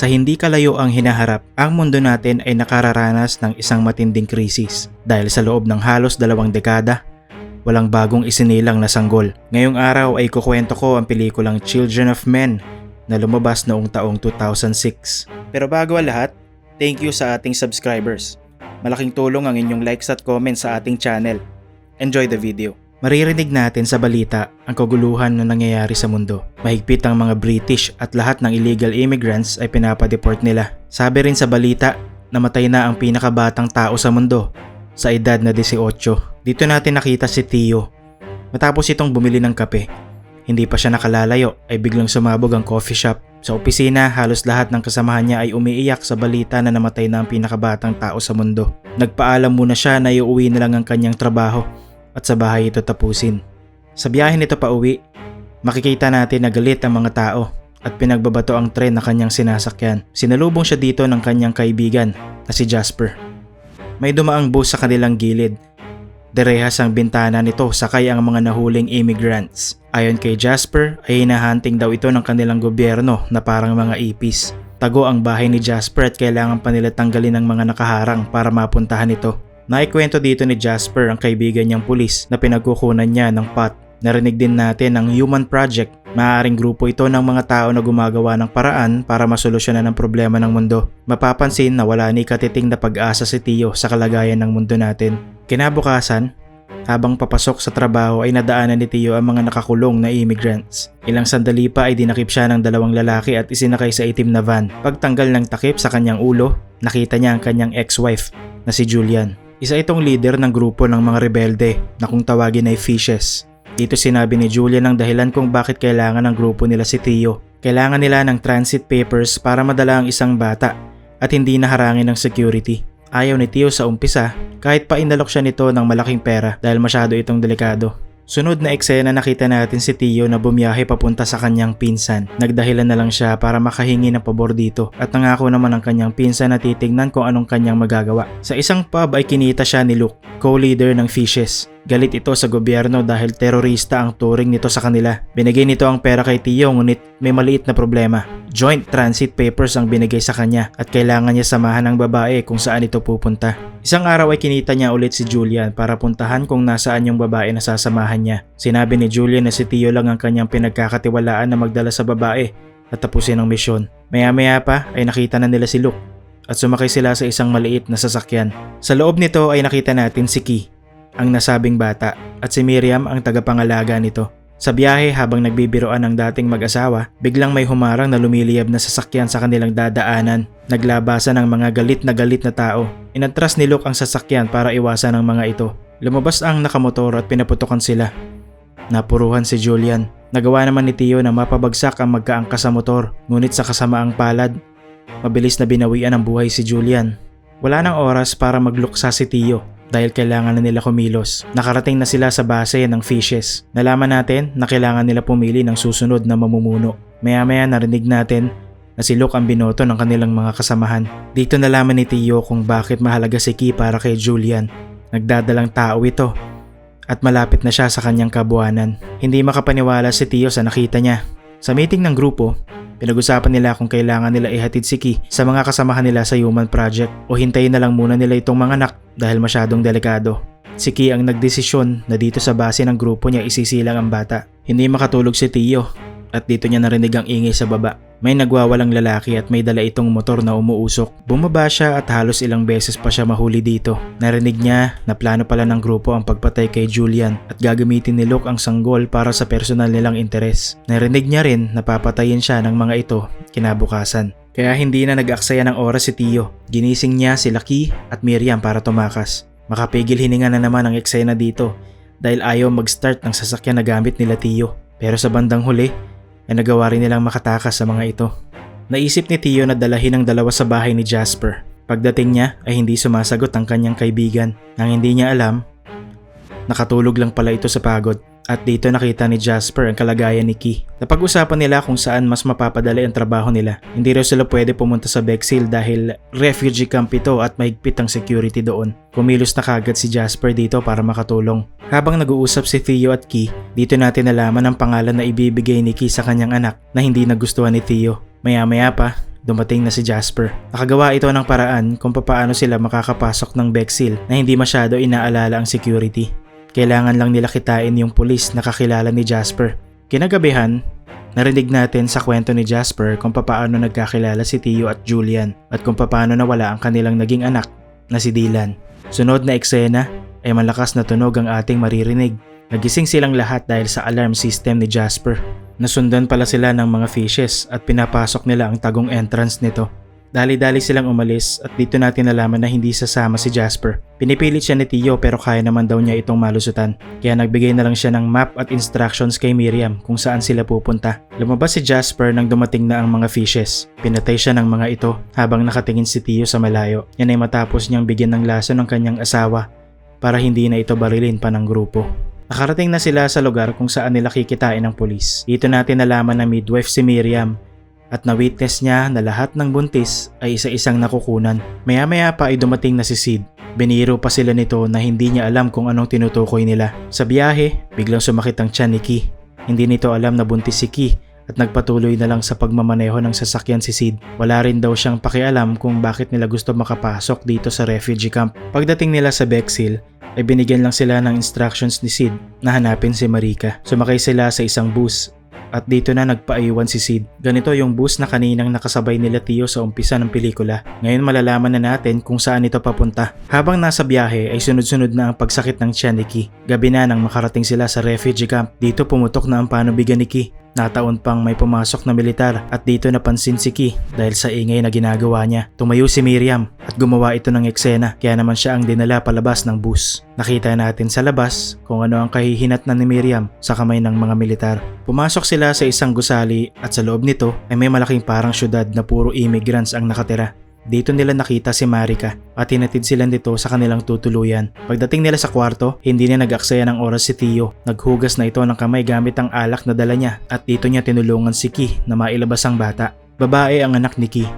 Sa hindi kalayo ang hinaharap, ang mundo natin ay nakararanas ng isang matinding krisis dahil sa loob ng halos 2 dekada, walang bagong isinilang na sanggol. Ngayong araw ay kukwento ko ang pelikulang Children of Men na lumabas noong taong 2006. Pero bago ang lahat, thank you sa ating subscribers. Malaking tulong ang inyong likes at comments sa ating channel. Enjoy the video. Maririnig natin sa balita ang kaguluhan na nangyayari sa mundo. Mahigpit ang mga British at lahat ng illegal immigrants ay pinapadeport nila. Sabi rin sa balita, namatay na ang pinakabatang tao sa mundo sa edad na 18. Dito natin nakita si Theo. Matapos itong bumili ng kape, hindi pa siya nakalalayo ay biglang sumabog ang coffee shop. Sa opisina, halos lahat ng kasamahan niya ay umiiyak sa balita na namatay na ang pinakabatang tao sa mundo. Nagpaalam muna siya na iuwi na lang ang kanyang trabaho at sa bahay ito tapusin. Sa biyahe nito pa uwi, makikita natin na galit ang mga tao at pinagbabato ang tren na kanyang sinasakyan. Sinalubong siya dito ng kanyang kaibigan na si Jasper. May dumaang bus sa kanilang gilid. Derehas ang bintana nito sakay ang mga nahuling immigrants. Ayon kay Jasper ay hinahunting daw ito ng kanilang gobyerno na parang mga ipis. Tago ang bahay ni Jasper at kailangan pa nila tanggalin ang mga nakaharang para mapuntahan ito. Naikwento dito ni Jasper ang kaibigan niyang pulis na pinagkukunan niya ng pot. Narinig din natin ang Human Project. Maaaring grupo ito ng mga tao na gumagawa ng paraan para masolusyonan ang problema ng mundo. Mapapansin na wala ni katiting na pag-asa si Theo sa kalagayan ng mundo natin. Kinabukasan, habang papasok sa trabaho ay nadaanan ni Theo ang mga nakakulong na immigrants. Ilang sandali pa ay dinakip siya ng 2 lalaki at isinakay sa itim na van. Pagtanggal ng takip sa kanyang ulo, nakita niya ang kanyang ex-wife na si Julian. Isa itong leader ng grupo ng mga rebelde na kung tawagin ay Fishes. Dito sinabi ni Julian ang dahilan kung bakit kailangan ng grupo nila si Theo. Kailangan nila ng transit papers para madala ang isang bata at hindi naharangin ng security. Ayaw ni Theo sa umpisa kahit pa inalok siya nito ng malaking pera dahil masyado itong delikado. Sunod na eksena nakita natin si Theo na bumiyahe papunta sa kanyang pinsan. Nagdahilan na lang siya para makahingi ng pabor dito at nangako naman ang kanyang pinsan na titignan kung anong kanyang magagawa. Sa isang pub ay kinita siya ni Luke, co-leader ng Fishes. Galit ito sa gobyerno dahil terorista ang turing nito sa kanila. Binigay nito ang pera kay Theo ngunit may maliit na problema. Joint transit papers ang binigay sa kanya at kailangan niya samahan ng babae kung saan ito pupunta. Isang araw ay kinita niya ulit si Julian para puntahan kung nasaan yung babae na sasamahan niya. Sinabi ni Julian na si Theo lang ang kanyang pinagkakatiwalaan na magdala sa babae at tapusin ang misyon. Maya-maya pa ay nakita na nila si Luke at sumakay sila sa isang maliit na sasakyan. Sa loob nito ay nakita natin si Key, ang nasabing bata, at si Miriam ang tagapangalaga nito. Sa biyahe habang nagbibiroan ng dating mag-asawa, biglang may humarang na lumiliyab na sasakyan sa kanilang dadaanan. Naglabasan ng mga galit na tao. Inatras ni Luke ang sasakyan para iwasan ang mga ito. Lumabas ang nakamotor at pinaputukan sila. Napuruhan si Julian. Nagawa naman ni Theo na mapabagsak ang magkaangkas sa motor, ngunit sa kasamaang palad, mabilis na binawian ang buhay si Julian. Wala nang oras para magluksa si Theo dahil kailangan na nila kumilos. Nakarating na sila sa base ng Fishes. Nalaman natin na kailangan nila pumili ng susunod na mamumuno. Maya-maya narinig natin na si Luke ang binoto ng kanilang mga kasamahan. Dito nalaman ni Theo kung bakit mahalaga si Key para kay Julian. Nagdadalang tao ito at malapit na siya sa kanyang kabuhanan. Hindi makapaniwala si Theo sa nakita niya. Sa meeting ng grupo, pinag-usapan nila kung kailangan nila ihatid si Key sa mga kasamahan nila sa Human Project o hintayin na lang muna nila itong mga anak dahil masyadong delikado. Si Key ang nagdesisyon na dito sa base ng grupo niya isisilang ang bata. Hindi makatulog si Theo at dito niya narinig ang ingay sa baba. May nagwawalang lalaki at may dala itong motor na umuusok. Bumaba siya at halos ilang beses pa siya mahuli dito. Narinig niya na plano pala ng grupo ang pagpatay kay Julian at gagamitin ni Luke ang sanggol para sa personal nilang interes. Narinig niya rin na papatayin siya ng mga ito kinabukasan. Kaya hindi na nag-aksaya ng oras si Theo. Ginising niya sila Key at Miriam para tumakas. Makapigil hininga na naman ang eksena dito dahil ayaw mag-start ng sasakyan na gamit nila Theo. Pero sa bandang huli, ay nagawa rin nilang makatakas sa mga ito. Naisip ni Theo na dalahin ang dalawa sa bahay ni Jasper. Pagdating niya ay hindi sumasagot ang kanyang kaibigan. Nang hindi niya alam, nakatulog lang pala ito sa pagod. At dito nakita ni Jasper ang kalagayan ni Key. Napag-usapan nila kung saan mas mapapadali ang trabaho nila. Hindi raw sila pwede pumunta sa Bexhill dahil refugee camp ito at mahigpit ang security doon. Kumilos na kagad si Jasper dito para makatulong. Habang nag-uusap si Theo at Key, dito natin nalaman ang pangalan na ibibigay ni Key sa kanyang anak na hindi nagustuhan ni Theo. Maya-maya pa, dumating na si Jasper. Nakagawa ito ng paraan kung paano sila makakapasok ng Bexil na hindi masyado inaalala ang security. Kailangan lang nila kitain yung pulis na kakilala ni Jasper. Kinagabihan, narinig natin sa kwento ni Jasper kung paano nagkakilala si Theo at Julian at kung paano nawala ang kanilang naging anak na si Dylan. Sunod na eksena ay malakas na tunog ang ating maririnig. Nagising silang lahat dahil sa alarm system ni Jasper. Nasundan pala sila ng mga fishes at pinapasok nila ang tagong entrance nito. Dali-dali silang umalis at dito natin nalaman na hindi sasama si Jasper. Pinipilit siya ni Theo pero kaya naman daw niya itong malusutan. Kaya nagbigay na lang siya ng map at instructions kay Miriam kung saan sila pupunta. Lumabas si Jasper nang dumating na ang mga fishes. Pinatay siya ng mga ito habang nakatingin si Theo sa malayo. Yan ay matapos niyang bigyan ng lason ng kanyang asawa para hindi na ito barilin pa ng grupo. Nakarating na sila sa lugar kung saan nila kikitain ng pulis. Dito natin nalaman na midwife si Miriam at na-witness niya na lahat ng buntis ay isa-isang nakukunan. Maya-maya pa ay dumating na si Sid. Biniro pa sila nito na hindi niya alam kung anong tinutukoy nila. Sa biyahe, biglang sumakit ang tiyan ni Key. Hindi nito alam na buntis si Key at nagpatuloy na lang sa pagmamaneho ng sasakyan si Sid. Wala rin daw siyang pakialam kung bakit nila gusto makapasok dito sa refugee camp. Pagdating nila sa Bexil, ay binigyan lang sila ng instructions ni Sid na hanapin si Marika. Sumakay sila sa isang bus at dito na nagpaiwan si Sid. Ganito yung bus na kaninang nakasabay nila Theo sa umpisa ng pelikula. Ngayon malalaman na natin kung saan ito papunta. Habang nasa biyahe ay sunod-sunod na ang pagsakit ng tiyan ni Key. Gabi na nang makarating sila sa refugee camp. Dito pumutok na ang panubigan ni Key. Nataon pang may pumasok na militar at dito napansin si Key dahil sa ingay na ginagawa niya. Tumayo si Miriam at gumawa ito ng eksena kaya naman siya ang dinala palabas ng bus. Nakita natin sa labas kung ano ang kahihinatnan ni Miriam sa kamay ng mga militar. Pumasok sila sa isang gusali at sa loob nito ay may malaking parang syudad na puro immigrants ang nakatira. Dito nila nakita si Marika at hinatid sila nito sa kanilang tutuluyan. Pagdating nila sa kwarto, hindi na nag-aksaya ng oras si Theo. Naghugas na ito ng kamay gamit ang alak na dala niya at dito niya tinulungan si Key na mailabas ang bata. Babae ang anak ni Key.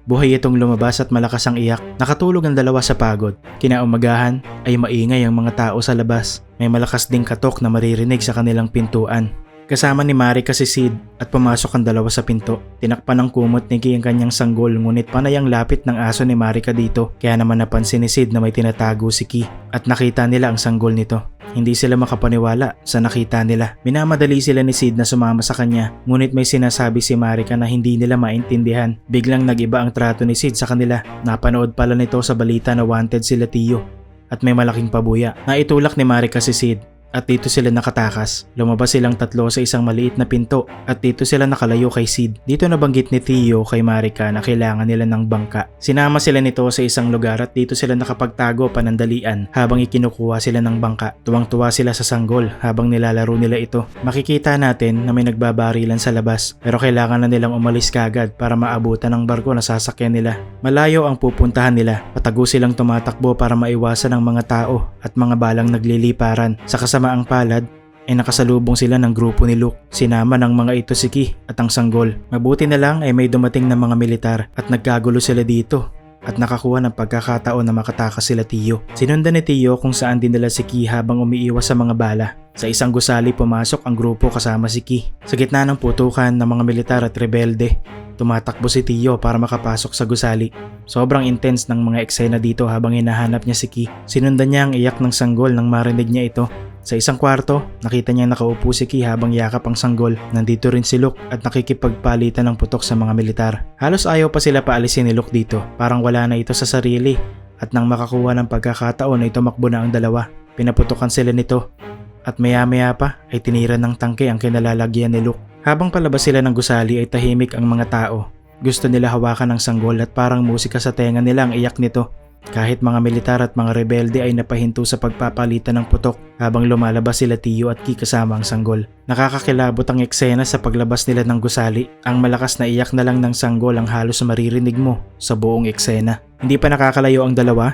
Buhay itong lumabas at malakas ang iyak. Nakatulog ang dalawa sa pagod. Kinaumagahan ay maingay ang mga tao sa labas. May malakas ding katok na maririnig sa kanilang pintuan. Kasama ni Marika si Sid at pumasok ang dalawa sa pinto. Tinakpan ng kumot ni Key ang kanyang sanggol ngunit panay ang lapit ng aso ni Marika dito. Kaya naman napansin ni Sid na may tinatago si Key at nakita nila ang sanggol nito. Hindi sila makapaniwala sa nakita nila. Minamadali sila ni Sid na sumama sa kanya ngunit may sinasabi si Marika na hindi nila maintindihan. Biglang nag-iba ang trato ni Sid sa kanila. Napanood pala nito sa balita na wanted sila Theo at may malaking pabuya. Naitulak ni Marika si Sid at dito sila nakatakas. Lumabas silang tatlo sa isang maliit na pinto at dito sila nakalayo kay Sid. Dito nabanggit ni Theo kay Marika na kailangan nila ng bangka. Sinama sila nito sa isang lugar at dito sila nakapagtago panandalian habang ikinukuha sila ng bangka. Tuwang-tuwa sila sa sanggol habang nilalaro nila ito. Makikita natin na may nagbabarilan sa labas pero kailangan na nilang umalis kagad para maabutan ng barko na sasakyan nila. Malayo ang pupuntahan nila. Patago silang tumatakbo para maiwasan ng mga tao at mga balang nagliliparan. Sa ang palad ay nakasalubong sila ng grupo ni Luke. Sinama ng mga ito si Key at ang sanggol. Mabuti na lang ay may dumating na mga militar at nagkagulo sila dito at nakakuha ng pagkakataon na makatakas sila Theo. Sinundan ni Theo kung saan dinala si Key habang umiiwas sa mga bala. Sa isang gusali pumasok ang grupo kasama si Key. Sa gitna ng putukan ng mga militar at rebelde, tumatakbo si Theo para makapasok sa gusali. Sobrang intense ng mga eksena dito habang hinahanap niya si Key. Sinundan niya ang iyak ng sanggol nang marinig niya ito. Sa isang kwarto, nakita niya nakaupo si Key habang yakap ang sanggol. Nandito rin si Luke at nakikipagpalitan ng putok sa mga militar. Halos ayaw pa sila paalisin ni Luke dito. Parang wala na ito sa sarili at nang makakuha ng pagkakataon ay tumakbo na ang dalawa. Pinaputokan sila nito at maya-maya pa ay tinira ng tangke ang kinalalagyan ni Luke. Habang palabas sila ng gusali ay tahimik ang mga tao. Gusto nila hawakan ng sanggol at parang musika sa tenga nila ang iyak nito. Kahit mga militar at mga rebelde ay napahinto sa pagpapalitan ng putok habang lumalabas sila Theo at Key kasama ang sanggol. Nakakakilabot ang eksena sa paglabas nila ng gusali. Ang malakas na iyak na lang ng sanggol ang halos maririnig mo sa buong eksena. Hindi pa nakakalayo ang dalawa.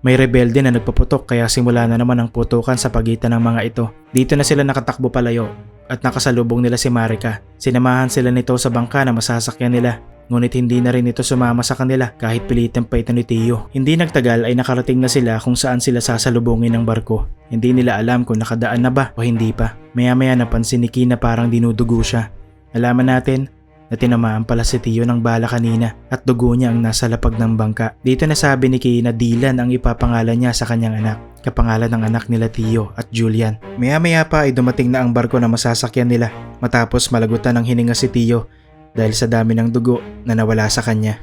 May rebelde na nagpaputok kaya simula na naman ang putukan sa pagitan ng mga ito. Dito na sila nakatakbo palayo at nakasalubong nila si Marika. Sinamahan sila nito sa bangka na masasakyan nila. Ngunit hindi na rin ito sumama sa kanila kahit pilitan pa ito ni Theo. Hindi nagtagal ay nakarating na sila kung saan sila sasalubungin ng barko. Hindi nila alam kung nakadaan na ba o hindi pa. Maya-maya napansin ni Key na parang dinudugo siya. Nalaman natin na tinamaan pala si Tio ng bala kanina at dugo niya ang nasa lapag ng bangka. Dito nasabi ni Kay na Dylan ang ipapangalan niya sa kanyang anak, kapangalan ng anak nila Tio at Julian. Maya-maya pa ay dumating na ang barko na masasakyan nila matapos malagutan ng hininga si Tio dahil sa dami ng dugo na nawala sa kanya.